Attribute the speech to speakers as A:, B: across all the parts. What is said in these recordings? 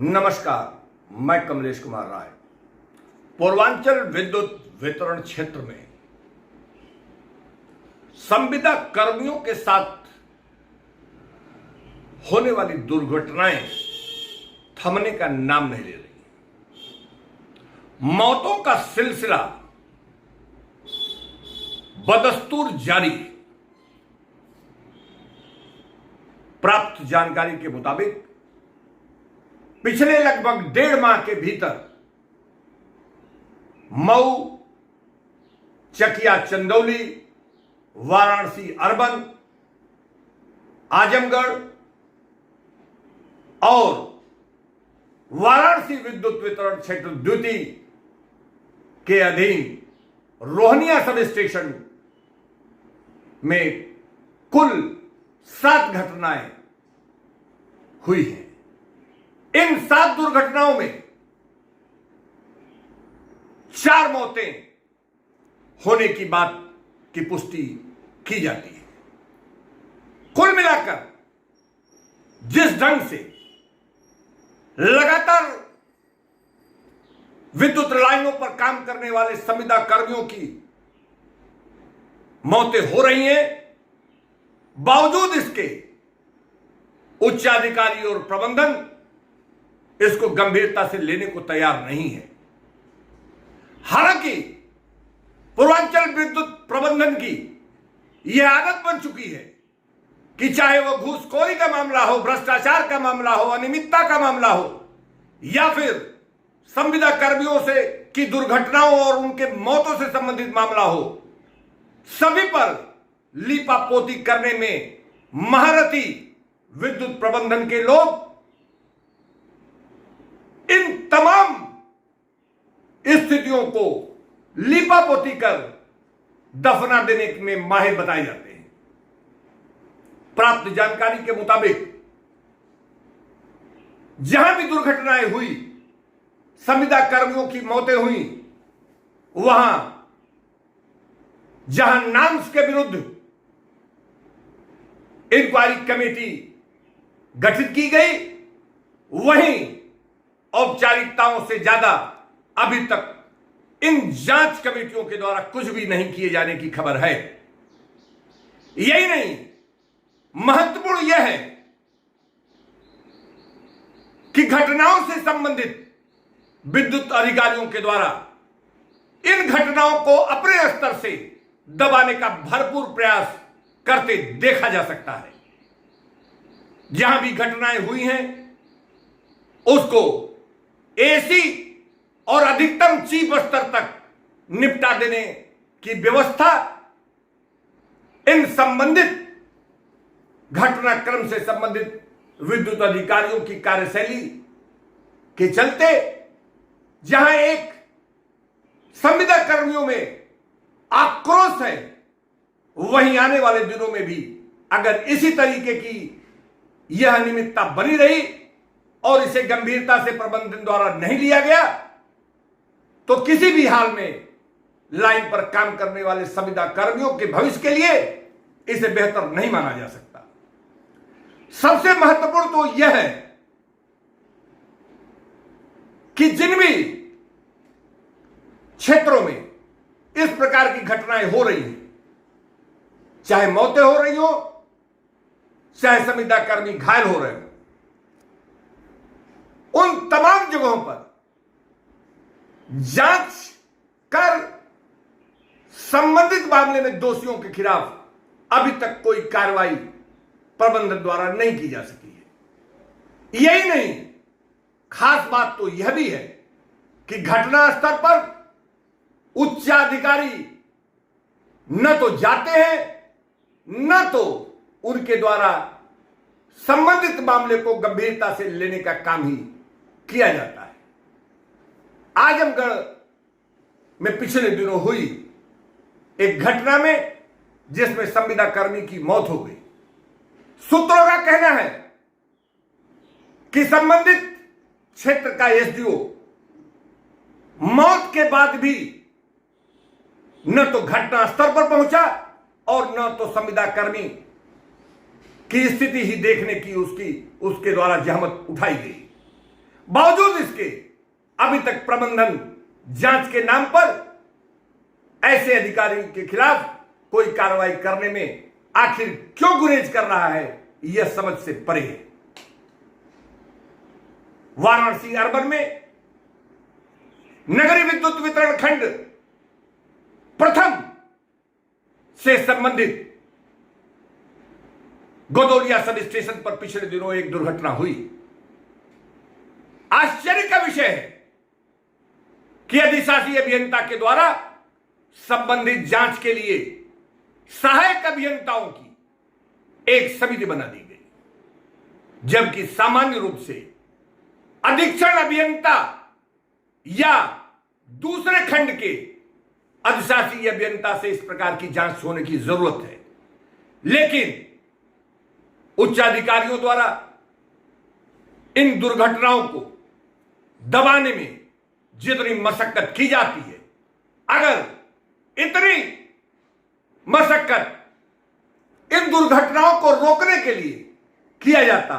A: नमस्कार, मैं कमलेश कुमार राय। पूर्वांचल विद्युत वितरण क्षेत्र में संविदा कर्मियों के साथ होने वाली दुर्घटनाएं थमने का नाम नहीं ले रही। मौतों का सिलसिला बदस्तूर जारी। प्राप्त जानकारी के मुताबिक पिछले लगभग 1.5 माह के भीतर मऊ, चकिया चंदौली, वाराणसी अर्बन, आजमगढ़ और वाराणसी विद्युत वितरण क्षेत्र द्वितीय के अधीन रोहनिया सब स्टेशन में कुल 7 घटनाएं हुई हैं। इन 7 दुर्घटनाओं में 4 मौतें होने की बात की पुष्टि की जाती है। कुल मिलाकर जिस ढंग से लगातार विद्युत लाइनों पर काम करने वाले संविदा कर्मियों की मौतें हो रही हैं, बावजूद इसके उच्चाधिकारी और प्रबंधन इसको गंभीरता से लेने को तैयार नहीं है। हालांकि पूर्वांचल विद्युत प्रबंधन की यह आदत बन चुकी है कि चाहे वह घूसखोरी का मामला हो, भ्रष्टाचार का मामला हो, अनियमितता का मामला हो या फिर संविदा कर्मियों से की दुर्घटनाओं और उनके मौतों से संबंधित मामला हो, सभी पर लीपापोती करने में महारथी विद्युत प्रबंधन के लोग इन तमाम स्थितियों को लीपापोती कर दफना देने में माहिर बताए जाते हैं। प्राप्त जानकारी के मुताबिक जहां भी दुर्घटनाएं हुई, संविदा कर्मियों की मौतें हुई, वहां जहां नाम्स के विरुद्ध इंक्वायरी कमेटी गठित की गई, वहीं औपचारिकताओं से ज्यादा अभी तक इन जांच कमेटियों के द्वारा कुछ भी नहीं किए जाने की खबर है। यही नहीं, महत्वपूर्ण यह है कि घटनाओं से संबंधित विद्युत अधिकारियों के द्वारा इन घटनाओं को अपने स्तर से दबाने का भरपूर प्रयास करते देखा जा सकता है। जहां भी घटनाएं हुई हैं उसको एसी और अधिकतम चीफ स्तर तक निपटा देने की व्यवस्था इन संबंधित घटनाक्रम से संबंधित विद्युत अधिकारियों की कार्यशैली के चलते, जहां एक संविदा कर्मियों में आक्रोश है, वहीं आने वाले दिनों में भी अगर इसी तरीके की यह अनियमितता बनी रही और इसे गंभीरता से प्रबंधन द्वारा नहीं लिया गया तो किसी भी हाल में लाइन पर काम करने वाले संविदा कर्मियों के भविष्य के लिए इसे बेहतर नहीं माना जा सकता। सबसे महत्वपूर्ण तो यह है कि जिन भी क्षेत्रों में इस प्रकार की घटनाएं हो रही हैं, चाहे मौतें हो रही हो, चाहे संविदा कर्मी घायल हो रहे हो, उन तमाम जगहों पर जांच कर संबंधित मामले में दोषियों के खिलाफ अभी तक कोई कार्रवाई प्रबंधन द्वारा नहीं की जा सकी है। यही नहीं, खास बात तो यह भी है कि घटना स्तर पर उच्चाधिकारी न तो जाते हैं, न तो उनके द्वारा संबंधित मामले को गंभीरता से लेने का काम ही किया जाता है। आजमगढ़ में पिछले दिनों हुई एक घटना में जिसमें संविदा कर्मी की मौत हो गई, सूत्रों का कहना है कि संबंधित क्षेत्र का एसडीओ मौत के बाद भी न तो घटना स्थल पर पहुंचा और न तो संविदा कर्मी की स्थिति ही देखने की उसके द्वारा जहमत उठाई गई। बावजूद इसके अभी तक प्रबंधन जांच के नाम पर ऐसे अधिकारी के खिलाफ कोई कार्रवाई करने में आखिर क्यों गुरेज कर रहा है, यह समझ से परे है। वाराणसी अर्बन में नगरीय विद्युत वितरण खंड प्रथम से संबंधित गोदौलिया सब स्टेशन पर पिछले दिनों एक दुर्घटना हुई। आश्चर्य का विषय है कि अधिशासी अभियंता के द्वारा संबंधित जांच के लिए सहायक अभियंताओं की एक समिति बना दी गई, जबकि सामान्य रूप से अधीक्षण अभियंता या दूसरे खंड के अधिशासी अभियंता से इस प्रकार की जांच होने की जरूरत है। लेकिन उच्च अधिकारियों द्वारा इन दुर्घटनाओं को दबाने में जितनी मशक्कत की जाती है, अगर इतनी मशक्कत इन दुर्घटनाओं को रोकने के लिए किया जाता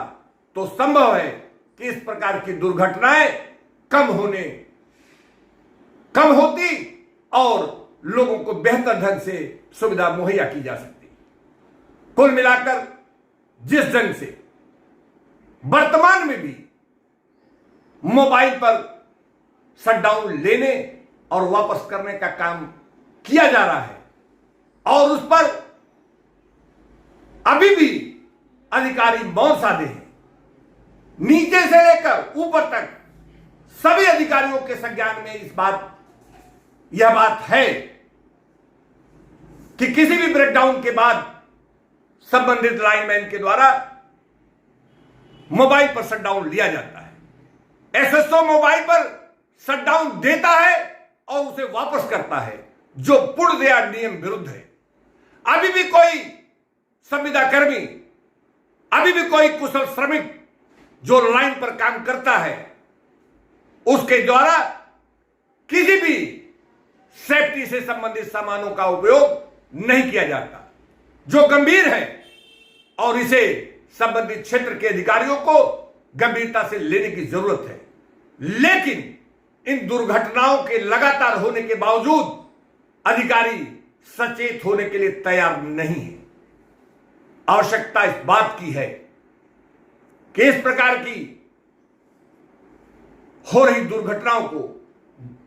A: तो संभव है कि इस प्रकार की दुर्घटनाएं कम होती और लोगों को बेहतर ढंग से सुविधा मुहैया की जा सकती। कुल मिलाकर जिस ढंग से वर्तमान में भी मोबाइल पर शटडाउन लेने और वापस करने का काम किया जा रहा है और उस पर अभी भी अधिकारी मौन साधे हैं, नीचे से लेकर ऊपर तक सभी अधिकारियों के संज्ञान में यह बात है कि किसी भी ब्रेकडाउन के बाद संबंधित लाइनमैन के द्वारा मोबाइल पर शटडाउन लिया जाता है। एसएसओ मोबाइल पर शटडाउन देता है और उसे वापस करता है, जो पूर्णतया नियम विरुद्ध है। अभी भी कोई संविदा कर्मी, अभी भी कोई कुशल श्रमिक जो लाइन पर काम करता है, उसके द्वारा किसी भी सेफ्टी से संबंधित सामानों का उपयोग नहीं किया जाता, जो गंभीर है और इसे संबंधित क्षेत्र के अधिकारियों को गंभीरता से लेने की जरूरत है। लेकिन इन दुर्घटनाओं के लगातार होने के बावजूद अधिकारी सचेत होने के लिए तैयार नहीं है। आवश्यकता इस बात की है कि इस प्रकार की हो रही दुर्घटनाओं को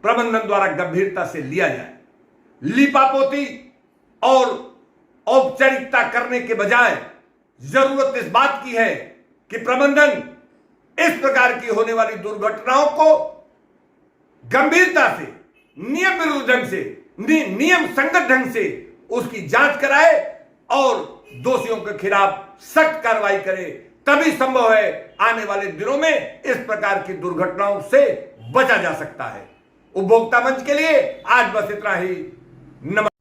A: प्रबंधन द्वारा गंभीरता से लिया जाए। लीपापोती और औपचारिकता करने के बजाय जरूरत इस बात की है कि प्रबंधन इस प्रकार की होने वाली दुर्घटनाओं को गंभीरता से, नियम विरुद्ध ढंग से, नियम संगत ढंग से उसकी जांच कराए और दोषियों के खिलाफ सख्त कार्रवाई करे। तभी संभव है आने वाले दिनों में इस प्रकार की दुर्घटनाओं से बचा जा सकता है। उपभोक्ता मंच के लिए आज बस इतना ही। नमस्कार।